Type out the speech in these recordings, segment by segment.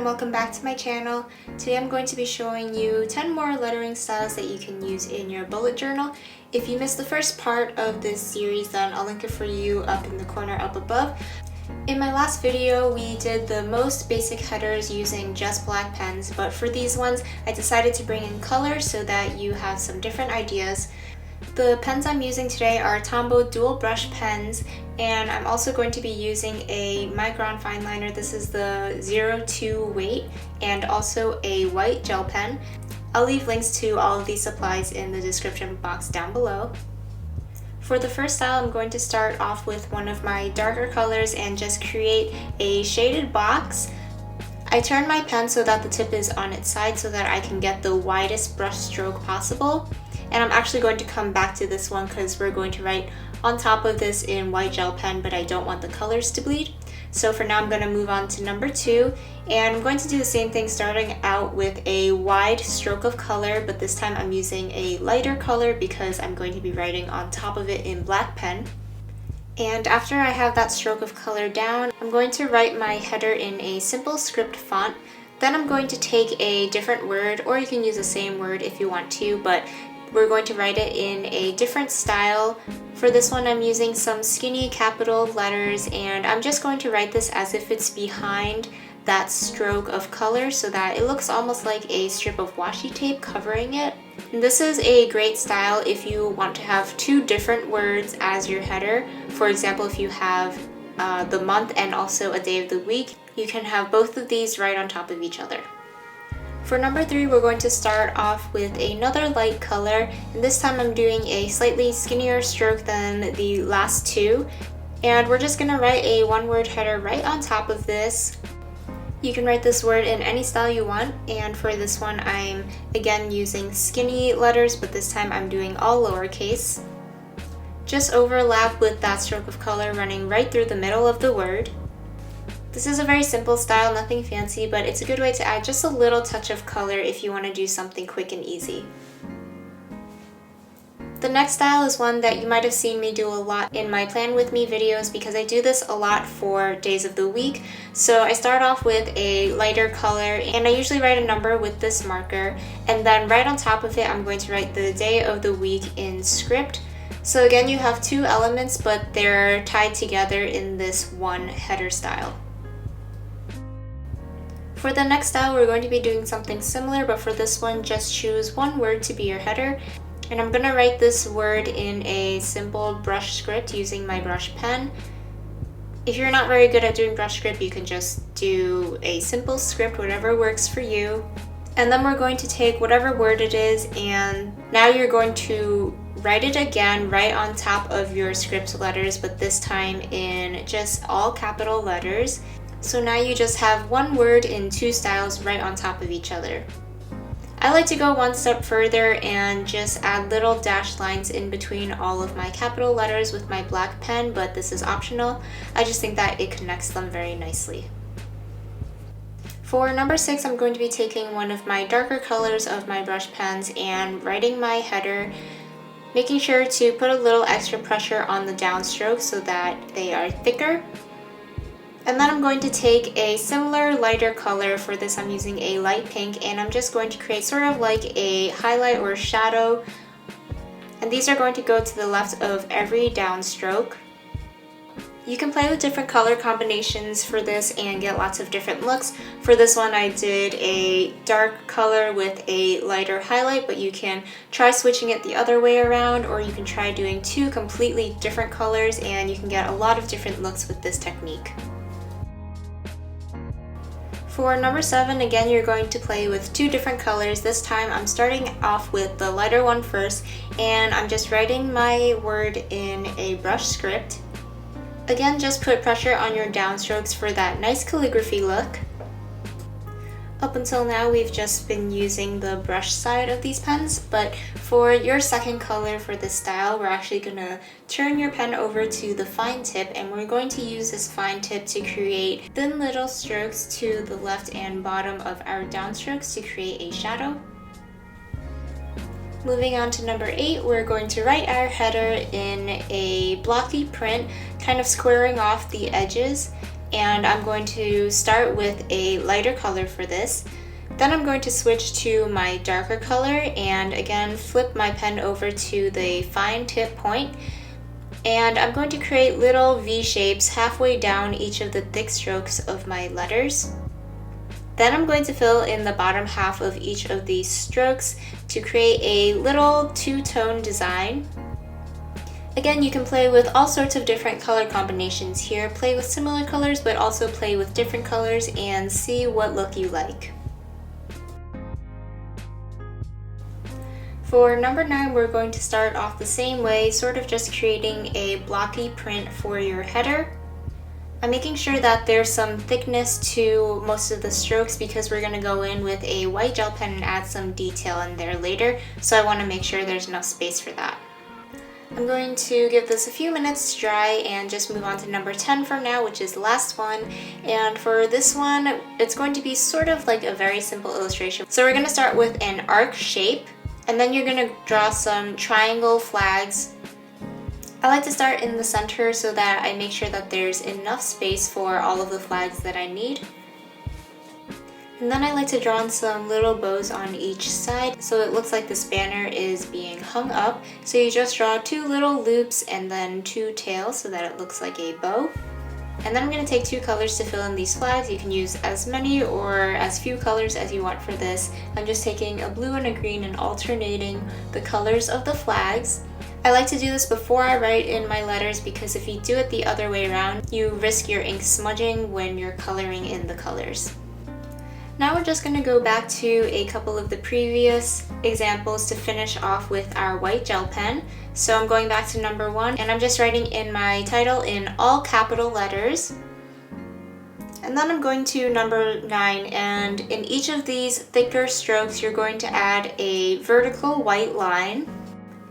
welcome back to my channel. Today I'm going to be showing you 10 more lettering styles that you can use in your bullet journal. If you missed the first part of this series, then I'll link it for you up in the corner up above. In my last video, we did the most basic headers using just black pens, but for these ones, I decided to bring in color so that you have some different ideas. The pens I'm using today are Tombow Dual Brush pens, and I'm also going to be using a Micron fine liner. This is the 02 weight, and also a white gel pen. I'll leave links to all of these supplies in the description box down below. For the first style, I'm going to start off with one of my darker colors and just create a shaded box. I turn my pen so that the tip is on its side so that I can get the widest brush stroke possible. And I'm actually going to come back to this one because we're going to write on top of this in white gel pen, but I don't want the colors to bleed. So for now I'm going to move on to number 2, and I'm going to do the same thing, starting out with a wide stroke of color, but this time I'm using a lighter color because I'm going to be writing on top of it in black pen. And after I have that stroke of color down, I'm going to write my header in a simple script font. Then I'm going to take a different word, or you can use the same word if you want to, but we're going to write it in a different style. For this one, I'm using some skinny capital letters, and I'm just going to write this as if it's behind that stroke of color so that it looks almost like a strip of washi tape covering it. And this is a great style if you want to have two different words as your header. For example, if you have the month and also a day of the week, you can have both of these right on top of each other. For number 3, we're going to start off with another light color, and this time I'm doing a slightly skinnier stroke than the last two, and we're just going to write a one-word header right on top of this. You can write this word in any style you want, and for this one I'm again using skinny letters, but this time I'm doing all lowercase. Just overlap with that stroke of color running right through the middle of the word. This is a very simple style, nothing fancy, but it's a good way to add just a little touch of color if you want to do something quick and easy. The next style is one that you might have seen me do a lot in my Plan With Me videos because I do this a lot for days of the week. So I start off with a lighter color, and I usually write a number with this marker, and then right on top of it I'm going to write the day of the week in script. So again, you have two elements, but they're tied together in this one header style. For the next style, we're going to be doing something similar, but for this one, just choose one word to be your header. And I'm going to write this word in a simple brush script using my brush pen. If you're not very good at doing brush script, you can just do a simple script, whatever works for you. And then we're going to take whatever word it is, and now you're going to write it again right on top of your script letters, but this time in just all capital letters. So now you just have one word in two styles right on top of each other. I like to go one step further and just add little dashed lines in between all of my capital letters with my black pen, but this is optional. I just think that it connects them very nicely. For number 6, I'm going to be taking one of my darker colors of my brush pens and writing my header, making sure to put a little extra pressure on the downstroke so that they are thicker. And then I'm going to take a similar lighter color. For this I'm using a light pink, and I'm just going to create sort of like a highlight or shadow. And these are going to go to the left of every downstroke. You can play with different color combinations for this and get lots of different looks. For this one I did a dark color with a lighter highlight, but you can try switching it the other way around, or you can try doing two completely different colors, and you can get a lot of different looks with this technique. For number 7, again, you're going to play with two different colors. This time I'm starting off with the lighter one first, and I'm just writing my word in a brush script. Again, just put pressure on your downstrokes for that nice calligraphy look. Up until now, we've just been using the brush side of these pens, but for your second color for this style, we're actually going to turn your pen over to the fine tip, and we're going to use this fine tip to create thin little strokes to the left and bottom of our downstrokes to create a shadow. Moving on to number 8, we're going to write our header in a blocky print, kind of squaring off the edges. and I'm going to start with a lighter color for this. Then I'm going to switch to my darker color and again flip my pen over to the fine tip point, and I'm going to create little V shapes halfway down each of the thick strokes of my letters. Then I'm going to fill in the bottom half of each of these strokes to create a little two-tone design. Again, you can play with all sorts of different color combinations here. Play with similar colors, but also play with different colors and see what look you like. For number 9, we're going to start off the same way, sort of just creating a blocky print for your header. I'm making sure that there's some thickness to most of the strokes because we're going to go in with a white gel pen and add some detail in there later, so I want to make sure there's enough space for that. I'm going to give this a few minutes to dry and just move on to number 10 for now, which is the last one. And for this one, it's going to be sort of like a very simple illustration. So we're going to start with an arc shape, and then you're going to draw some triangle flags. I like to start in the center so that I make sure that there's enough space for all of the flags that I need. And then I like to draw on some little bows on each side so it looks like this banner is being hung up. So you just draw 2 little loops and then 2 tails so that it looks like a bow. And then I'm going to take 2 colors to fill in these flags. You can use as many or as few colors as you want for this. I'm just taking a blue and a green and alternating the colors of the flags. I like to do this before I write in my letters because if you do it the other way around, you risk your ink smudging when you're coloring in the colors. Now we're just going to go back to a couple of the previous examples to finish off with our white gel pen. So I'm going back to number 1 and I'm just writing in my title in all capital letters. And then I'm going to number 9, and in each of these thicker strokes you're going to add a vertical white line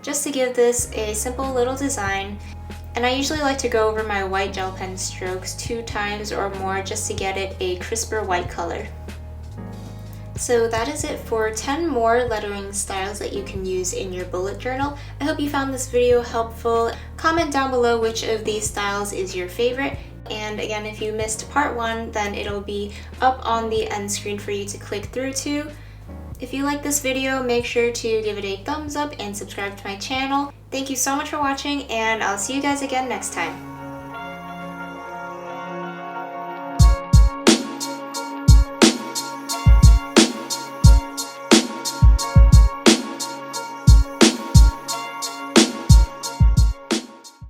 just to give this a simple little design. And I usually like to go over my white gel pen strokes 2 times or more just to get it a crisper white color. So that is it for 10 more lettering styles that you can use in your bullet journal. I hope you found this video helpful. Comment down below which of these styles is your favorite. And again, if you missed part 1, then it'll be up on the end screen for you to click through to. If you like this video, make sure to give it a thumbs up and subscribe to my channel. Thank you so much for watching, and I'll see you guys again next time.